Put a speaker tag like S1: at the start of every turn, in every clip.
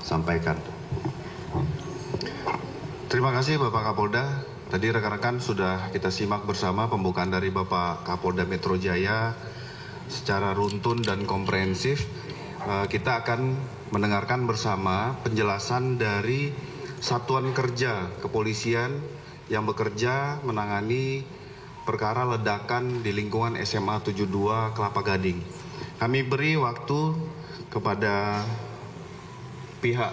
S1: sampaikan. Terima kasih Bapak Kapolda. Tadi rekan-rekan sudah kita simak bersama pembukaan dari Bapak Kapolda Metro Jaya secara runtun dan komprehensif. Kita akan mendengarkan bersama penjelasan dari Satuan Kerja Kepolisian yang bekerja menangani perkara ledakan di lingkungan SMA 72 Kelapa Gading. Kami beri waktu kepada pihak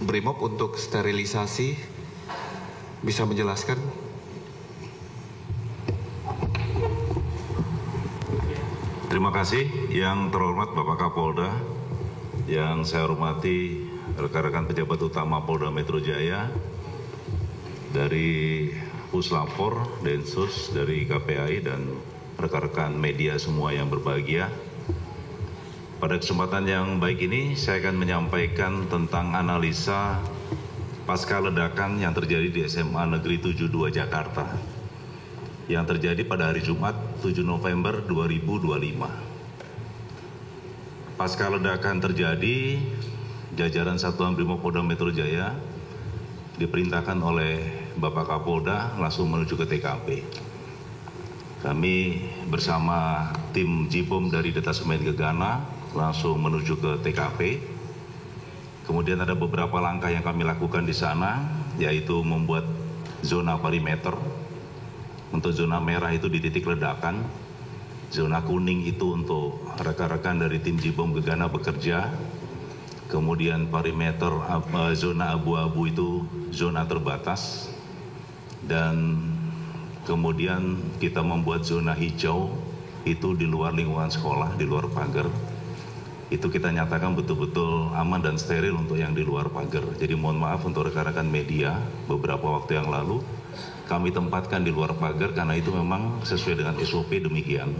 S1: Brimob untuk sterilisasi. Bisa menjelaskan?
S2: Terima kasih yang terhormat Bapak Kapolda, yang saya hormati rekan-rekan pejabat utama Polda Metro Jaya, dari Puslapor, Densus, dari KPAI, dan rekan-rekan media semua yang berbahagia. Pada kesempatan yang baik ini, saya akan menyampaikan tentang analisa pasca ledakan yang terjadi di SMA Negeri 72 Jakarta, yang terjadi pada hari Jumat 7 November 2025. Pasca ledakan terjadi, jajaran Satuan Brimob Polda Metro Jaya diperintahkan oleh Bapak Kapolda langsung menuju ke TKP. Kami bersama tim Jibom dari Detasemen Gegana langsung menuju ke TKP. Kemudian ada beberapa langkah yang kami lakukan di sana, yaitu membuat zona perimeter. Untuk zona merah itu di titik ledakan, zona kuning itu untuk rekan-rekan dari tim Jibom Gegana bekerja. Kemudian perimeter zona abu-abu itu zona terbatas. Dan kemudian kita membuat zona hijau itu di luar lingkungan sekolah, di luar pagar. Itu kita nyatakan betul-betul aman dan steril untuk yang di luar pagar. Jadi mohon maaf untuk rekan-rekan media, beberapa waktu yang lalu kami tempatkan di luar pagar karena itu memang sesuai dengan SOP demikian.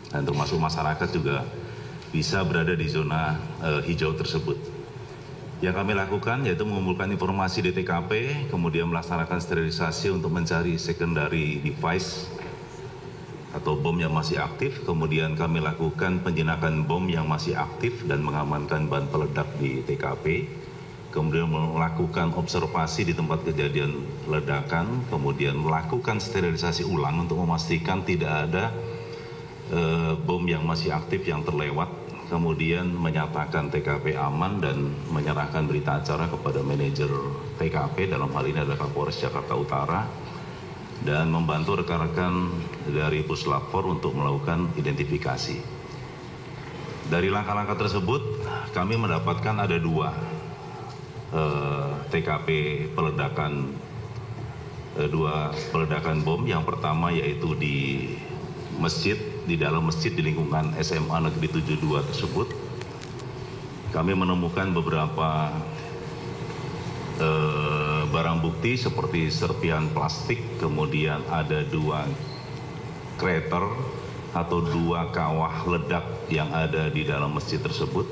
S2: Dan termasuk masyarakat juga bisa berada di zona hijau tersebut. Yang kami lakukan yaitu mengumpulkan informasi di TKP, kemudian melaksanakan sterilisasi untuk mencari secondary device atau bom yang masih aktif. Kemudian kami lakukan penjinakan bom yang masih aktif dan mengamankan bahan peledak di TKP. Kemudian melakukan observasi di tempat kejadian ledakan, kemudian melakukan sterilisasi ulang untuk memastikan tidak ada bom yang masih aktif yang terlewat. Kemudian menyatakan TKP aman dan menyerahkan berita acara kepada manajer TKP, dalam hal ini adalah Kapolres Jakarta Utara, dan membantu rekan-rekan dari Puslapor untuk melakukan identifikasi. Dari langkah-langkah tersebut, kami mendapatkan ada dua TKP peledakan, dua peledakan bom. Yang pertama yaitu di masjid, di dalam masjid di lingkungan SMA Negeri 72 tersebut. Kami menemukan beberapa barang bukti seperti serpihan plastik, kemudian ada dua krater atau dua kawah ledak yang ada di dalam masjid tersebut.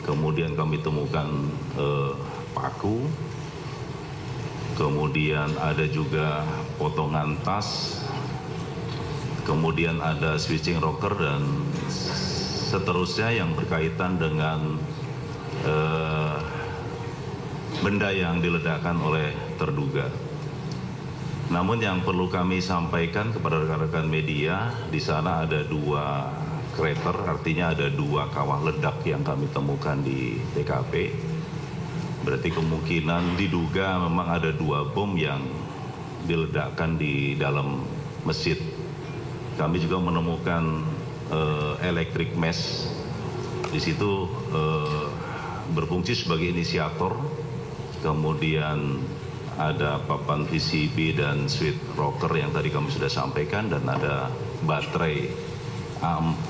S2: Kemudian kami temukan paku, kemudian ada juga potongan tas, kemudian ada switching rocker dan seterusnya yang berkaitan dengan benda yang diledakkan oleh terduga. Namun yang perlu kami sampaikan kepada rekan-rekan media, di sana ada dua krater, artinya ada dua kawah ledak yang kami temukan di TKP. Berarti kemungkinan diduga memang ada dua bom yang diledakkan di dalam masjid. Kami juga menemukan electric mesh, di situ berfungsi sebagai inisiator. Kemudian ada papan PCB dan switch rocker yang tadi kami sudah sampaikan, dan ada baterai A4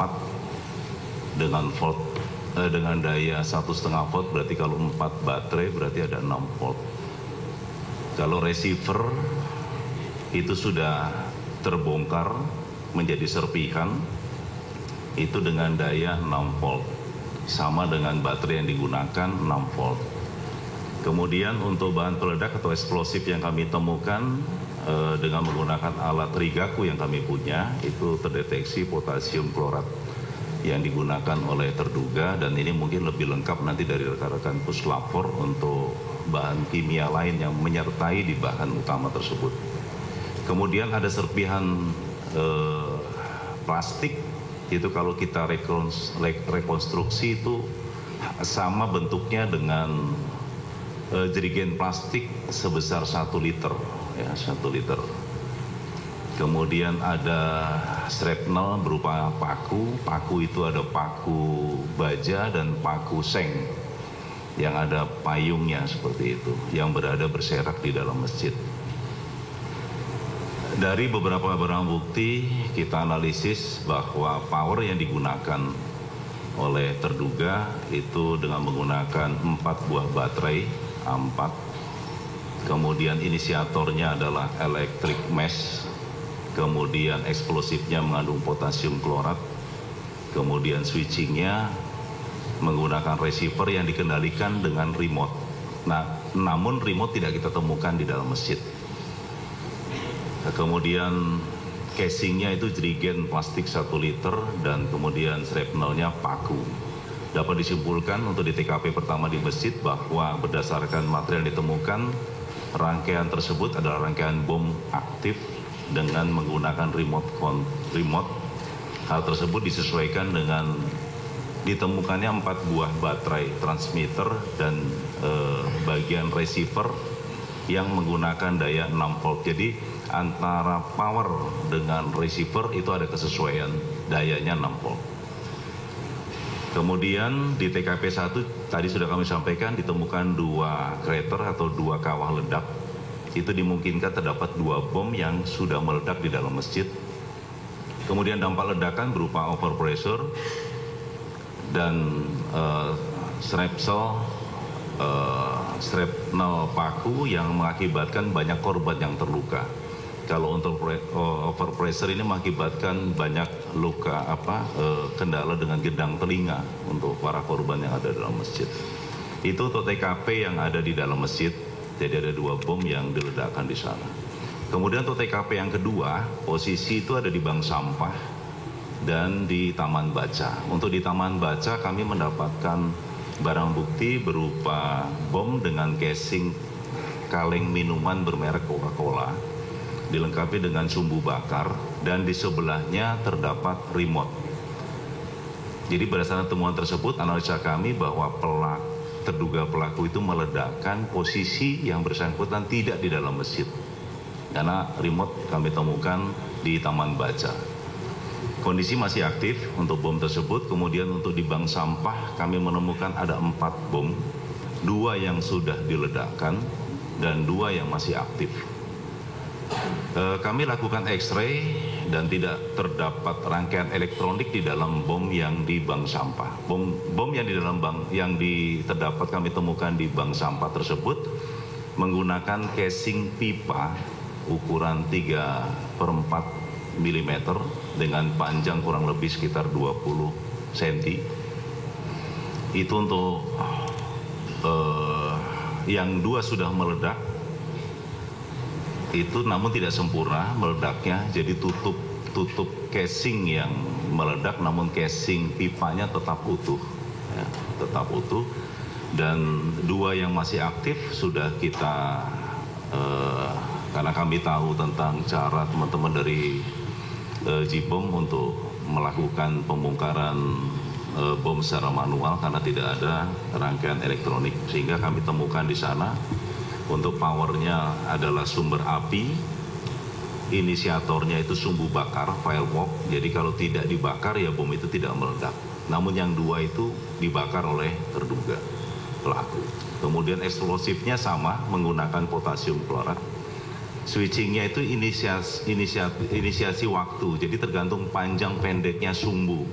S2: dengan volt dengan daya 1,5 volt. Berarti kalau 4 baterai berarti ada 6 volt. Kalau receiver itu sudah terbongkar menjadi serpihan, itu dengan daya 6 volt, sama dengan baterai yang digunakan 6 volt. Kemudian untuk bahan peledak atau eksplosif yang kami temukan dengan menggunakan alat Rigaku yang kami punya, itu terdeteksi potasium klorat yang digunakan oleh terduga, dan ini mungkin lebih lengkap nanti dari rekan-rekan puslapor untuk bahan kimia lain yang menyertai di bahan utama tersebut. Kemudian ada serpihan plastik, itu kalau kita rekonstruksi itu sama bentuknya dengan jerigen plastik sebesar 1 liter, ya 1 liter. Kemudian ada shrapnel berupa paku itu ada paku baja dan paku seng yang ada payungnya seperti itu, yang berada berserak di dalam masjid. Dari beberapa barang bukti kita analisis bahwa power yang digunakan oleh terduga itu dengan menggunakan 4 buah baterai A4. Kemudian inisiatornya adalah electric mesh. Kemudian eksplosifnya mengandung potasium klorat. Kemudian switchingnya menggunakan receiver yang dikendalikan dengan remote. Nah, namun remote tidak kita temukan di dalam masjid. Kemudian casingnya itu jerigen plastik 1 liter dan kemudian shrapnelnya paku. Dapat disimpulkan untuk di TKP pertama di masjid bahwa berdasarkan material yang ditemukan, rangkaian tersebut adalah rangkaian bom aktif dengan menggunakan remote. Hal tersebut disesuaikan dengan ditemukannya 4 buah baterai transmitter dan bagian receiver yang menggunakan daya 6 volt. Jadi antara power dengan receiver itu ada kesesuaian, dayanya 6 volt. Kemudian di TKP 1 tadi sudah kami sampaikan ditemukan 2 krater atau 2 kawah ledak. Itu dimungkinkan terdapat 2 bom yang sudah meledak di dalam masjid. Kemudian dampak ledakan berupa overpressure dan shrapnel paku yang mengakibatkan banyak korban yang terluka. Kalau untuk overpressure ini mengakibatkan banyak luka kendala dengan gendang telinga untuk para korban yang ada dalam masjid. Itu untuk TKP yang ada di dalam masjid. Jadi ada 2 bom yang diledakkan di sana. Kemudian untuk TKP yang kedua, posisi itu ada di bank sampah dan di Taman Baca. Untuk di Taman Baca kami mendapatkan barang bukti berupa bom dengan casing kaleng minuman bermerek Coca-Cola, dilengkapi dengan sumbu bakar, dan di sebelahnya terdapat remote. Jadi berdasarkan temuan tersebut, analisa kami bahwa terduga pelaku itu meledakkan posisi yang bersangkutan tidak di dalam masjid, karena remote kami temukan di Taman Baca. Kondisi masih aktif untuk bom tersebut. Kemudian untuk di bank sampah kami menemukan ada 4 bom, 2 yang sudah diledakkan dan 2 yang masih aktif. Kami lakukan X-ray dan tidak terdapat rangkaian elektronik di dalam bom yang di bank sampah. Bom yang di dalam bank yang terdapat kami temukan di bank sampah tersebut menggunakan casing pipa ukuran 3/4 mm dengan panjang kurang lebih sekitar 20 cm. Itu untuk yang 2 sudah meledak. Itu namun tidak sempurna meledaknya, jadi tutup casing yang meledak, namun casing pipanya tetap utuh, ya, tetap utuh. Dan 2 yang masih aktif sudah kita, karena kami tahu tentang cara teman-teman dari Jibom untuk melakukan pembongkaran bom secara manual karena tidak ada rangkaian elektronik, sehingga kami temukan di sana. Untuk powernya adalah sumber api, inisiatornya itu sumbu bakar, firework. Jadi kalau tidak dibakar ya bom itu tidak meledak. Namun yang 2 itu dibakar oleh terduga pelaku. Kemudian eksplosifnya sama, menggunakan potasium klorat. Switchingnya itu inisiasi waktu, jadi tergantung panjang pendeknya sumbu.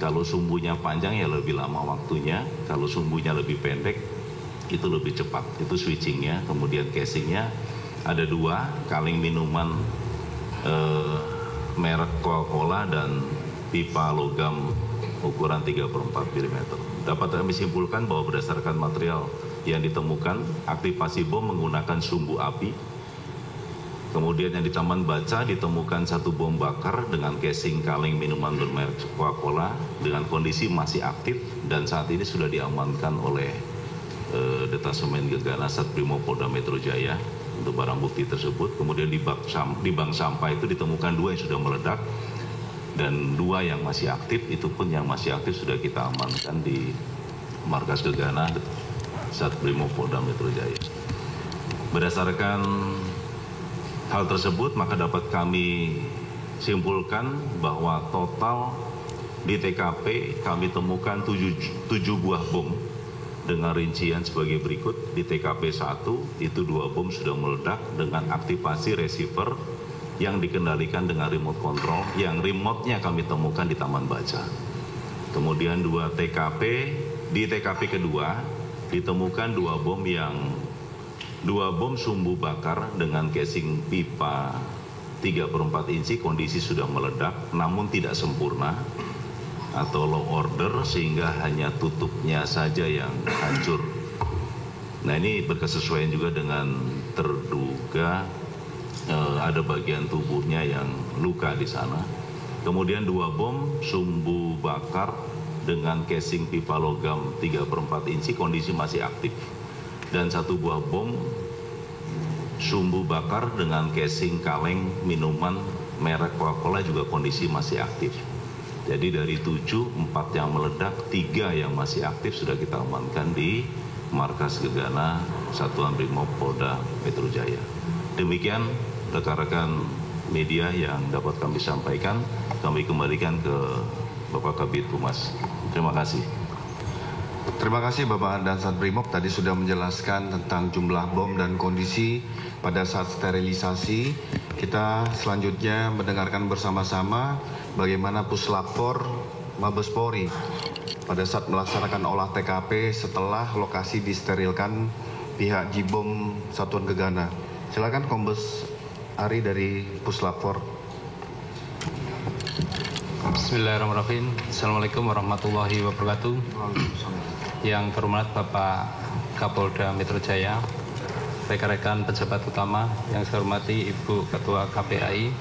S2: Kalau sumbunya panjang ya lebih lama waktunya, kalau sumbunya lebih pendek itu lebih cepat. Itu switchingnya. Kemudian casingnya ada 2 kaleng minuman merek Coca-Cola dan pipa logam ukuran 3/4 mm. Dapat kami simpulkan bahwa berdasarkan material yang ditemukan, aktivasi bom menggunakan sumbu api Kemudian yang di Taman Baca ditemukan satu bom bakar dengan casing kaleng minuman bermerek Coca-Cola dengan kondisi masih aktif dan saat ini sudah diamankan oleh Detasemen Gegana Satrimob Polda Metro Jaya untuk barang bukti tersebut. Kemudian di bank sampah itu ditemukan 2 yang sudah meledak dan 2 yang masih aktif, itu pun yang masih aktif sudah kita amankan di markas Gegana Satrimob Polda Metro Jaya. Berdasarkan hal tersebut, maka dapat kami simpulkan bahwa total di TKP kami temukan 7 buah bom dengan rincian sebagai berikut. Di TKP 1 itu 2 bom sudah meledak dengan aktivasi receiver yang dikendalikan dengan remote control, yang remote-nya kami temukan di Taman Baca. Kemudian di TKP kedua ditemukan 2 bom sumbu bakar dengan casing pipa 3/4 inci, kondisi sudah meledak namun tidak sempurna atau low order sehingga hanya tutupnya saja yang hancur. Nah, ini berkesesuaian juga dengan terduga ada bagian tubuhnya yang luka di sana. Kemudian 2 bom sumbu bakar dengan casing pipa logam 3/4 inci, kondisi masih aktif. Dan 1 buah bom sumbu bakar dengan casing kaleng minuman merek Coca-Cola juga kondisi masih aktif. Jadi dari 7, 4 yang meledak, 3 yang masih aktif sudah kita amankan di markas Gegana Satuan Brimob Polda Metro Jaya. Demikian rekan-rekan media yang dapat kami sampaikan. Kami kembalikan ke Bapak Kabid Humas. Terima kasih.
S1: Terima kasih Bapak Dansat Brimob, tadi sudah menjelaskan tentang jumlah bom dan kondisi pada saat sterilisasi. Kita selanjutnya mendengarkan bersama-sama bagaimana Puslapfor Mabes Polri pada saat melaksanakan olah TKP setelah lokasi disterilkan pihak Jibom Satuan Gegana. Silakan Kombes Ari dari Puslapfor.
S3: Bismillahirrahmanirrahim. Assalamualaikum warahmatullahi wabarakatuh. Yang terhormat Bapak Kapolda Metro Jaya, rekan-rekan pejabat utama yang saya hormati Ibu Ketua KPAI,